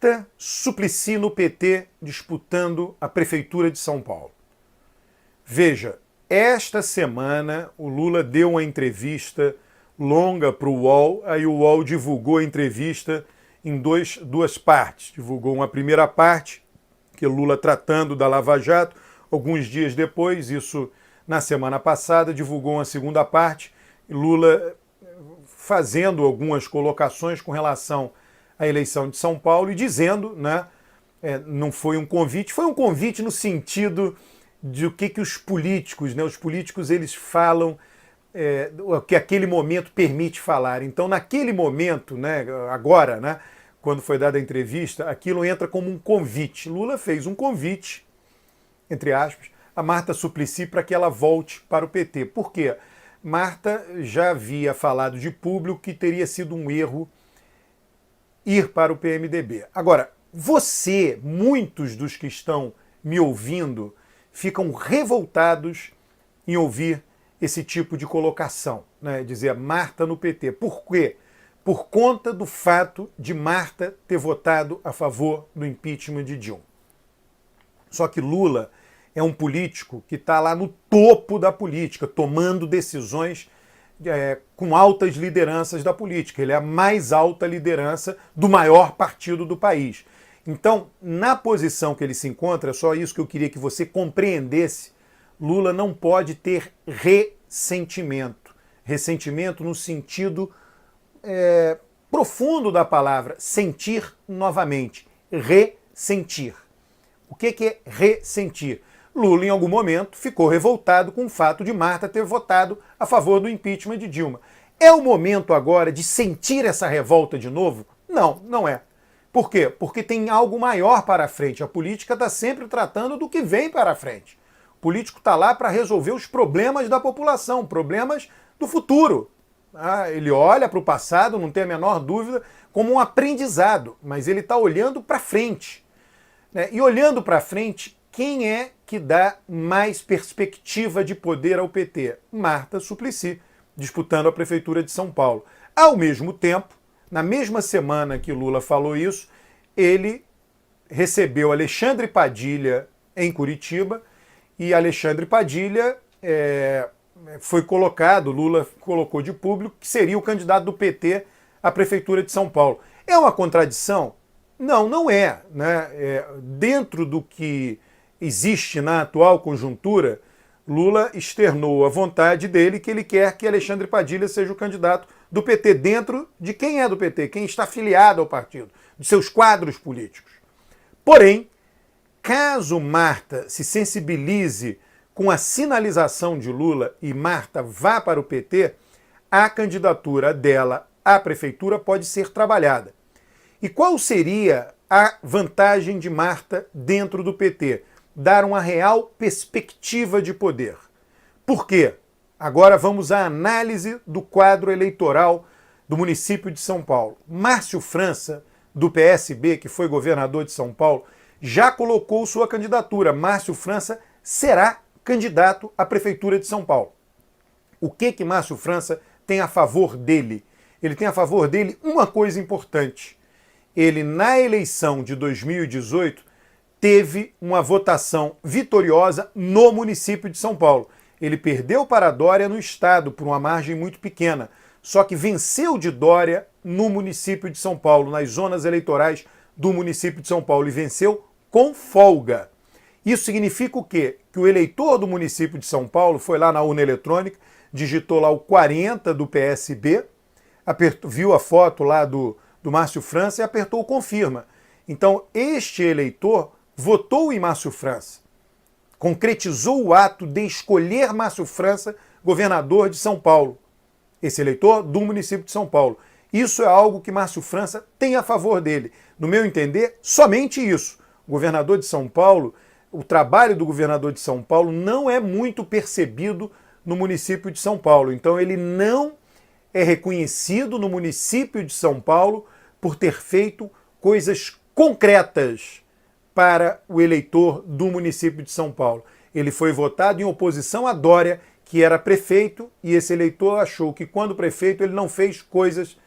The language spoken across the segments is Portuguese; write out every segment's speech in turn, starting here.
Marta Suplicy no PT disputando a Prefeitura de São Paulo. Veja, esta semana o Lula deu uma entrevista longa para o UOL, aí o UOL divulgou a entrevista em duas partes. Divulgou uma primeira parte, que Lula tratando da Lava Jato, alguns dias depois, isso na semana passada, divulgou uma segunda parte, Lula fazendo algumas colocações com relação à eleição de São Paulo e dizendo, né, não foi um convite no sentido de o que os políticos, né, os políticos eles falam, o que aquele momento permite falar. Então, naquele momento, né, agora, né, quando foi dada a entrevista, aquilo entra como um convite. Lula fez um convite, entre aspas, a Marta Suplicy para que ela volte para o PT. Por quê? Marta já havia falado de público que teria sido um erro ir para o PMDB. Agora, muitos dos que estão me ouvindo, ficam revoltados em ouvir esse tipo de colocação, né? Dizer Marta no PT. Por quê? Por conta do fato de Marta ter votado a favor do impeachment de Dilma. Só que Lula é um político que está lá no topo da política, tomando decisões com altas lideranças da política. Ele é a mais alta liderança do maior partido do país. Então, na posição que ele se encontra, é só isso que eu queria que você compreendesse, Lula não pode ter ressentimento. Ressentimento no sentido profundo da palavra, sentir novamente, ressentir. O que é ressentir? Lula, em algum momento, ficou revoltado com o fato de Marta ter votado a favor do impeachment de Dilma. É o momento agora de sentir essa revolta de novo? Não, não é. Por quê? Porque tem algo maior para frente. A política está sempre tratando do que vem para frente. O político está lá para resolver os problemas da população, problemas do futuro. Ele olha para o passado, não tem a menor dúvida, como um aprendizado, mas ele está olhando para frente. E olhando para frente, quem é que dá mais perspectiva de poder ao PT? Marta Suplicy, disputando a Prefeitura de São Paulo. Ao mesmo tempo, na mesma semana que Lula falou isso, ele recebeu Alexandre Padilha em Curitiba e Alexandre Padilha foi colocado, Lula colocou de público, que seria o candidato do PT à Prefeitura de São Paulo. É uma contradição? Não, não é, né? Dentro do que existe na atual conjuntura, Lula externou a vontade dele que ele quer que Alexandre Padilha seja o candidato do PT, dentro de quem é do PT, quem está afiliado ao partido, de seus quadros políticos. Porém, caso Marta se sensibilize com a sinalização de Lula e Marta vá para o PT, a candidatura dela à prefeitura pode ser trabalhada. E qual seria a vantagem de Marta dentro do PT? Dar uma real perspectiva de poder. Por quê? Agora vamos à análise do quadro eleitoral do município de São Paulo. Márcio França, do PSB, que foi governador de São Paulo, já colocou sua candidatura. Márcio França será candidato à Prefeitura de São Paulo. O que Márcio França tem a favor dele? Ele tem a favor dele uma coisa importante. Ele, na eleição de 2018, teve uma votação vitoriosa no município de São Paulo. Ele perdeu para Dória no estado por uma margem muito pequena, só que venceu de Dória no município de São Paulo, nas zonas eleitorais do município de São Paulo, e venceu com folga. Isso significa o quê? Que o eleitor do município de São Paulo foi lá na urna eletrônica, digitou lá o 40 do PSB, viu a foto lá do Márcio França e apertou o confirma. Então, este eleitor votou em Márcio França, concretizou o ato de escolher Márcio França governador de São Paulo, esse eleitor do município de São Paulo. Isso é algo que Márcio França tem a favor dele. No meu entender, somente isso. O governador de São Paulo, o trabalho do governador de São Paulo não é muito percebido no município de São Paulo. Então ele não é reconhecido no município de São Paulo por ter feito coisas concretas para o eleitor do município de São Paulo. Ele foi votado em oposição a Dória, que era prefeito, e esse eleitor achou que, quando prefeito, ele não fez coisas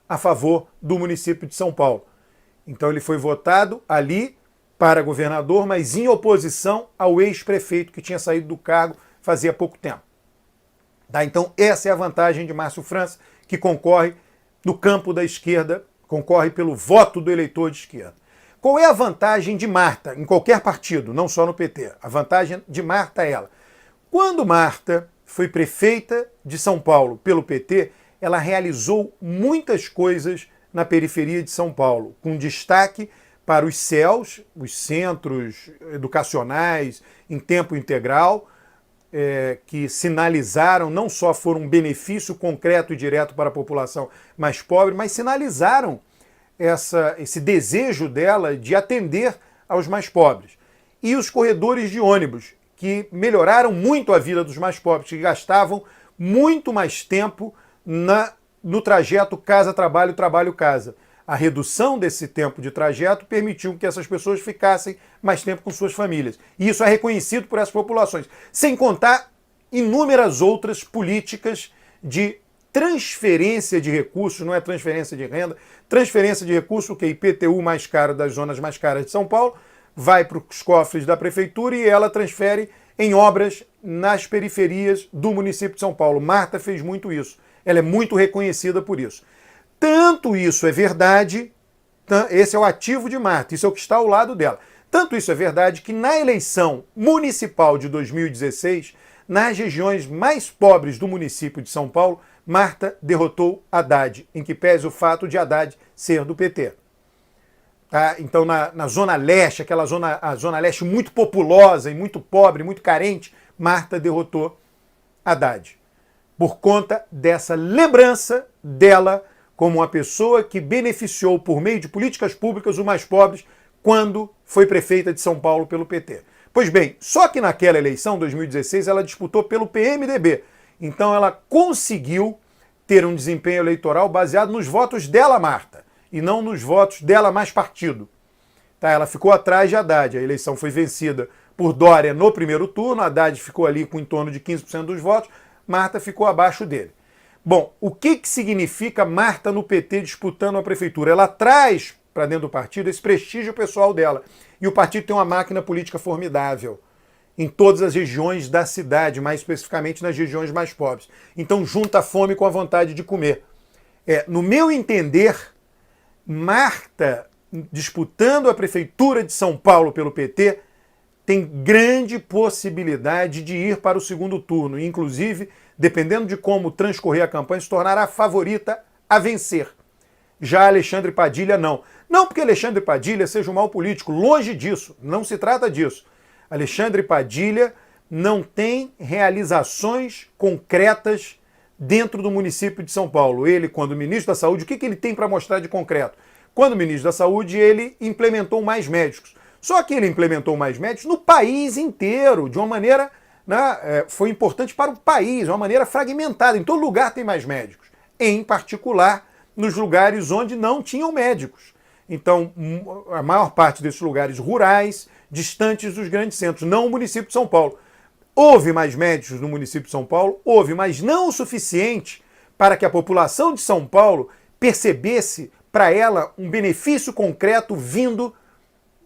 a favor do município de São Paulo. Então ele foi votado ali para governador, mas em oposição ao ex-prefeito que tinha saído do cargo fazia pouco tempo. Tá? Então essa é a vantagem de Márcio França, que concorre no campo da esquerda, concorre pelo voto do eleitor de esquerda. Qual é a vantagem de Marta em qualquer partido, não só no PT? A vantagem de Marta é ela. Quando Marta foi prefeita de São Paulo pelo PT, ela realizou muitas coisas na periferia de São Paulo, com destaque para os CELs, os centros educacionais em tempo integral, que sinalizaram, não só foram um benefício concreto e direto para a população mais pobre, mas sinalizaram esse desejo dela de atender aos mais pobres. E os corredores de ônibus, que melhoraram muito a vida dos mais pobres, que gastavam muito mais tempo no trajeto casa-trabalho, trabalho-casa. A redução desse tempo de trajeto permitiu que essas pessoas ficassem mais tempo com suas famílias. E isso é reconhecido por essas populações. Sem contar inúmeras outras políticas de transferência de recursos, não é transferência de renda, transferência de recursos, que é IPTU mais caro das zonas mais caras de São Paulo, vai para os cofres da prefeitura e ela transfere em obras nas periferias do município de São Paulo. Marta fez muito isso. Ela é muito reconhecida por isso. Tanto isso é verdade, esse é o ativo de Marta, isso é o que está ao lado dela. Tanto isso é verdade que na eleição municipal de 2016, nas regiões mais pobres do município de São Paulo, Marta derrotou Haddad, em que pese o fato de Haddad ser do PT. Tá? Então, na Zona Leste, a Zona Leste muito populosa e muito pobre, muito carente, Marta derrotou Haddad. Por conta dessa lembrança dela como uma pessoa que beneficiou por meio de políticas públicas os mais pobres quando foi prefeita de São Paulo pelo PT. Pois bem, só que naquela eleição, 2016, ela disputou pelo PMDB. Então ela conseguiu ter um desempenho eleitoral baseado nos votos dela, Marta, e não nos votos dela mais partido. Tá? Ela ficou atrás de Haddad. A eleição foi vencida por Dória no primeiro turno, Haddad ficou ali com em torno de 15% dos votos, Marta ficou abaixo dele. Bom, o que significa Marta no PT disputando a prefeitura? Ela traz para dentro do partido esse prestígio pessoal dela. E o partido tem uma máquina política formidável em todas as regiões da cidade, mais especificamente nas regiões mais pobres. Então junta a fome com a vontade de comer. No meu entender, Marta disputando a prefeitura de São Paulo pelo PT tem grande possibilidade de ir para o segundo turno. E, inclusive, dependendo de como transcorrer a campanha, se tornará a favorita a vencer. Já Alexandre Padilha, não. Não porque Alexandre Padilha seja um mau político, longe disso, não se trata disso. Alexandre Padilha não tem realizações concretas dentro do município de São Paulo. Ele, quando ministro da Saúde, o que ele tem para mostrar de concreto? Quando ministro da Saúde, ele implementou mais médicos. Só que ele implementou mais médicos no país inteiro, de uma maneira, foi importante para o país, de uma maneira fragmentada. Em todo lugar tem mais médicos, em particular nos lugares onde não tinham médicos. Então, a maior parte desses lugares rurais, distantes dos grandes centros, não o município de São Paulo. Houve mais médicos no município de São Paulo? Houve, mas não o suficiente para que a população de São Paulo percebesse para ela um benefício concreto vindo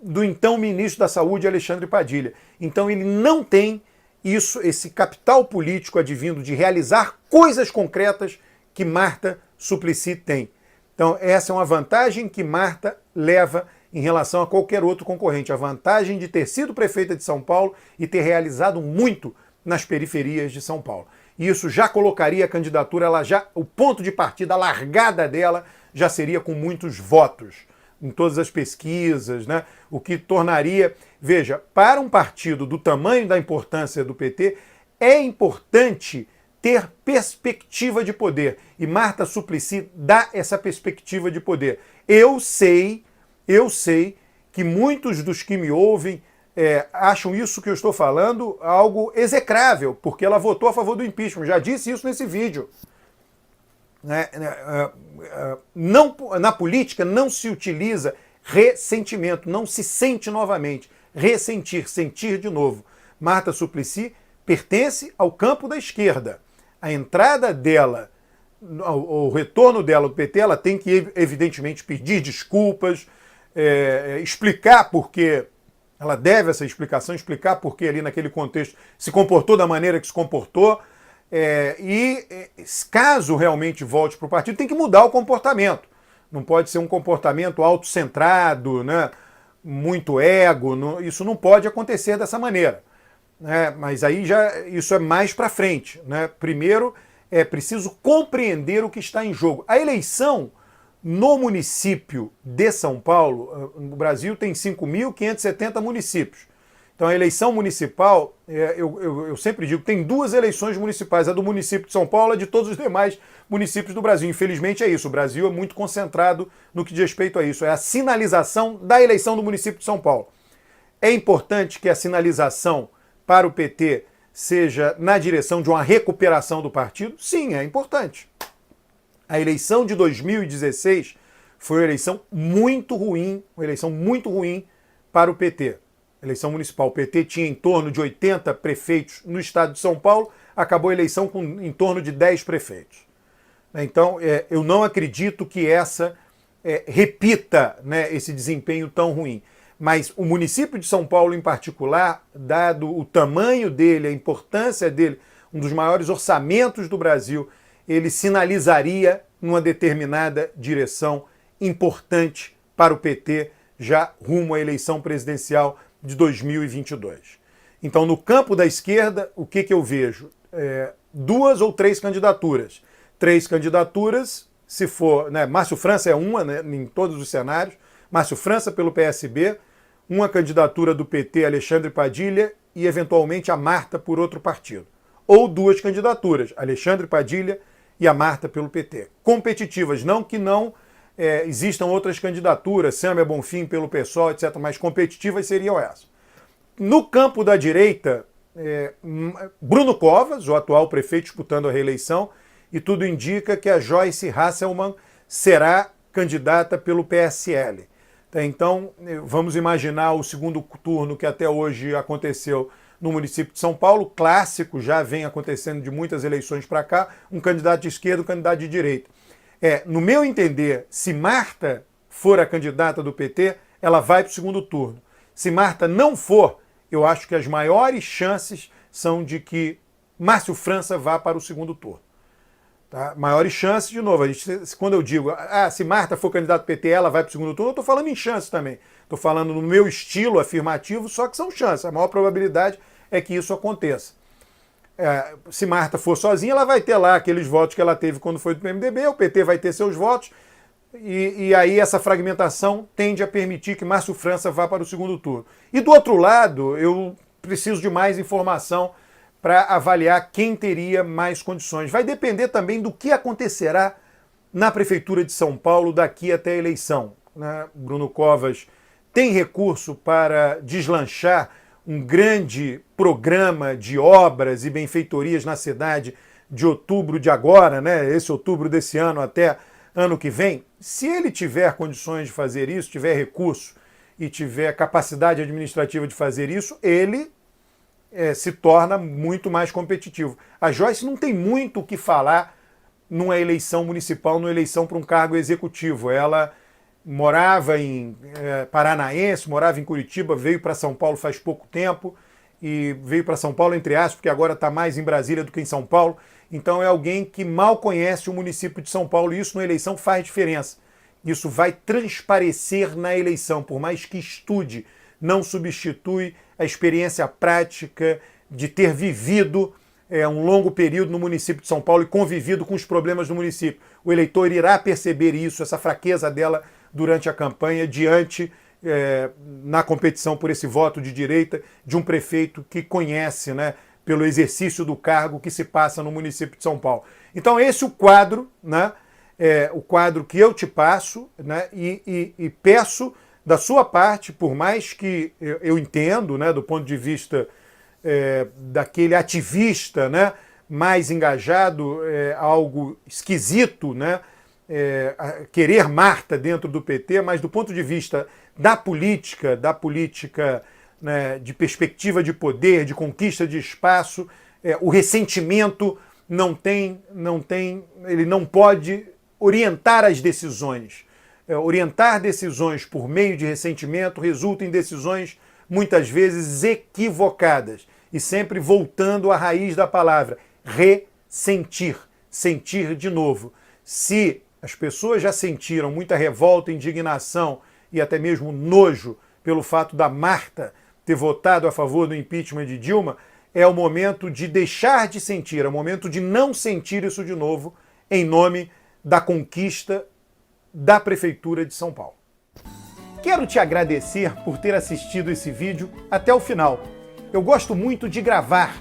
do então ministro da Saúde, Alexandre Padilha. Então ele não tem esse capital político advindo de realizar coisas concretas que Marta Suplicy tem. Então essa é uma vantagem que Marta leva em relação a qualquer outro concorrente. A vantagem de ter sido prefeita de São Paulo e ter realizado muito nas periferias de São Paulo. E isso já colocaria a candidatura, o ponto de partida, a largada dela já seria com muitos votos em todas as pesquisas, né? O que tornaria, veja, para um partido do tamanho da importância do PT, é importante ter perspectiva de poder. E Marta Suplicy dá essa perspectiva de poder. Eu sei que muitos dos que me ouvem acham isso que eu estou falando algo execrável, porque ela votou a favor do impeachment. Já disse isso nesse vídeo. Não, na política não se utiliza ressentimento, não se sente novamente. Ressentir, sentir de novo. Marta Suplicy pertence ao campo da esquerda. A entrada dela, o retorno dela do PT, ela tem que, evidentemente, pedir desculpas, explicar por que ela deve essa explicação, explicar por que ali naquele contexto se comportou da maneira que se comportou, caso realmente volte para o partido, tem que mudar o comportamento. Não pode ser um comportamento autocentrado, né, muito ego, isso não pode acontecer dessa maneira. Né, mas aí isso é mais para frente. Né? Primeiro, é preciso compreender o que está em jogo. A eleição no município de São Paulo, o Brasil tem 5.570 municípios. Então a eleição municipal, eu sempre digo, tem duas eleições municipais, a do município de São Paulo e a de todos os demais municípios do Brasil. Infelizmente é isso, o Brasil é muito concentrado no que diz respeito a isso, é a sinalização da eleição do município de São Paulo. É importante que a sinalização para o PT seja na direção de uma recuperação do partido? Sim, é importante. A eleição de 2016 foi uma eleição muito ruim para o PT. Eleição municipal. O PT tinha em torno de 80 prefeitos no estado de São Paulo, acabou a eleição com em torno de 10 prefeitos. Então, eu não acredito que essa repita, né, esse desempenho tão ruim. Mas o município de São Paulo, em particular, dado o tamanho dele, a importância dele, um dos maiores orçamentos do Brasil, ele sinalizaria numa determinada direção importante para o PT, já rumo à eleição presidencial de 2022. Então, no campo da esquerda, o que eu vejo? 2 ou 3 candidaturas. 3 candidaturas, se for... Né, Márcio França é uma, né, em todos os cenários. Márcio França pelo PSB, uma candidatura do PT, Alexandre Padilha, e eventualmente a Marta por outro partido. Ou 2 candidaturas, Alexandre Padilha e a Marta pelo PT. Competitivas, não que não existam outras candidaturas, Sâmia Bonfim pelo PSOL, etc., mas competitivas seriam essas. No campo da direita, Bruno Covas, o atual prefeito disputando a reeleição, e tudo indica que a Joyce Hasselmann será candidata pelo PSL. Então, vamos imaginar o segundo turno que até hoje aconteceu no município de São Paulo, clássico, já vem acontecendo de muitas eleições para cá, um candidato de esquerda, um candidato de direita. No meu entender, se Marta for a candidata do PT, ela vai para o segundo turno. Se Marta não for, eu acho que as maiores chances são de que Márcio França vá para o segundo turno. Tá? Maiores chances, de novo, quando eu digo, se Marta for candidata do PT, ela vai para o segundo turno, eu estou falando em chances também. Estou falando no meu estilo afirmativo, só que são chances. A maior probabilidade é que isso aconteça. Se Marta for sozinha, ela vai ter lá aqueles votos que ela teve quando foi do PMDB, o PT vai ter seus votos, e aí essa fragmentação tende a permitir que Márcio França vá para o segundo turno. E do outro lado, eu preciso de mais informação para avaliar quem teria mais condições. Vai depender também do que acontecerá na Prefeitura de São Paulo daqui até a eleição. Né? Bruno Covas tem recurso para deslanchar um grande programa de obras e benfeitorias na cidade de outubro de agora, né? Esse outubro desse ano até ano que vem. Se ele tiver condições de fazer isso, tiver recurso e tiver capacidade administrativa de fazer isso, ele se torna muito mais competitivo. A Joyce não tem muito o que falar numa eleição municipal, numa eleição para um cargo executivo. Ela morava em Paranaense, morava em Curitiba, veio para São Paulo faz pouco tempo, e veio para São Paulo, entre aspas, porque agora está mais em Brasília do que em São Paulo. Então é alguém que mal conhece o município de São Paulo, e isso na eleição faz diferença. Isso vai transparecer na eleição, por mais que estude, não substitui a experiência prática de ter vivido um longo período no município de São Paulo e convivido com os problemas do município. O eleitor irá perceber isso, essa fraqueza dela durante a campanha, na competição por esse voto de direita, de um prefeito que conhece, né, pelo exercício do cargo que se passa no município de São Paulo. Então esse é o quadro, né, o quadro que eu te passo, né, e peço da sua parte, por mais que eu entendo, né, do ponto de vista daquele ativista, né, mais engajado, algo esquisito, né, querer Marta dentro do PT, mas do ponto de vista da política, né, de perspectiva de poder, de conquista de espaço, o ressentimento ele não pode orientar as decisões orientar decisões por meio de ressentimento resulta em decisões muitas vezes equivocadas. E sempre voltando à raiz da palavra, ressentir, sentir de novo. Se as pessoas já sentiram muita revolta, indignação e até mesmo nojo pelo fato da Marta ter votado a favor do impeachment de Dilma, é o momento de deixar de sentir, é o momento de não sentir isso de novo em nome da conquista da Prefeitura de São Paulo. Quero te agradecer por ter assistido esse vídeo até o final. Eu gosto muito de gravar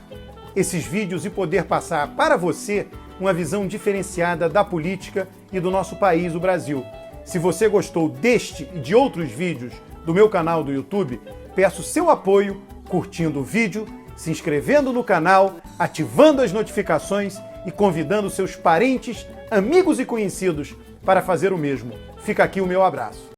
esses vídeos e poder passar para você uma visão diferenciada da política e do nosso país, o Brasil. Se você gostou deste e de outros vídeos do meu canal do YouTube, peço seu apoio curtindo o vídeo, se inscrevendo no canal, ativando as notificações e convidando seus parentes, amigos e conhecidos para fazer o mesmo. Fica aqui o meu abraço.